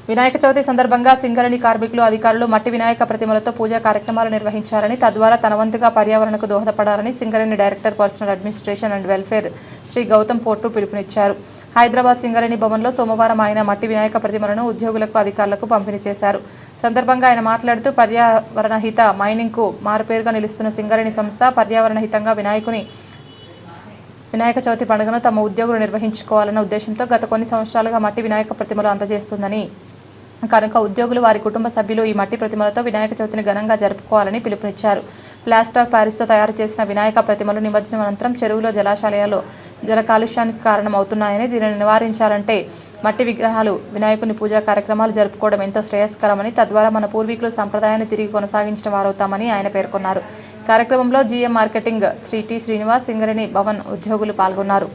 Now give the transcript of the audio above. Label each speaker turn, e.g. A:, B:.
A: వినాయక చవితి సందర్భంగా సింగరేణి కార్మికులు అధికారులు మట్టి వినాయక ప్రతిమలతో పూజా కార్యక్రమాలు నిర్వహించారని తద్వారా తన వంతుగా పర్యావరణకు దోహదపడాలని Singareni director personnel administration and welfare Shri Gautam పోర్టు పిలుపునిచ్చారు. హైదరాబాద్ సింగరేణి భవన్లో సోమవారం ఆయన మట్టి వినాయక ప్రతిమలను ఉద్యోగులకు అధికారులకు పంపిణీ చేశారు. సందర్భంగా ఆయన మాట్లాడుతూ పర్యావరణ హిత మైనింగ్ కు మారుపేరుగా నిలుస్తున్న సింగరేణి సంస్థ పర్యావరణ హితంగా వినాయక చవితి పండుగను తమ ఉద్యోగులు నిర్వహించుకోవాలన్న ఉద్దేశంతో గత కొన్ని సంవత్సరాలుగా మట్టి వినాయక ప్రతిమలు అందజేస్తుందని, కనుక ఉద్యోగులు వారి కుటుంబ సభ్యులు ఈ మట్టి ప్రతిమలతో వినాయక చవితిని ఘనంగా జరుపుకోవాలని పిలుపునిచ్చారు. ప్లాస్టర్ ఆఫ్ ప్యారిస్తో తయారు చేసిన వినాయక ప్రతిమలు నిమజ్జనం అనంతరం చెరువులో జలాశయాలలో జల కాలుష్యానికి కారణమవుతున్నాయని, దీనిని నివారించాలంటే మట్టి విగ్రహాలు వినాయకుని పూజా కార్యక్రమాలు జరుపుకోవడం ఎంతో శ్రేయస్కరమని, తద్వారా మన పూర్వీకులు సంప్రదాయాన్ని తిరిగి కొనసాగించిన వారవుతామని ఆయన పేర్కొన్నారు. కార్యక్రమంలో GM marketing Shri T Srinivas, Singareni Bhavan ఉద్యోగులు పాల్గొన్నారు.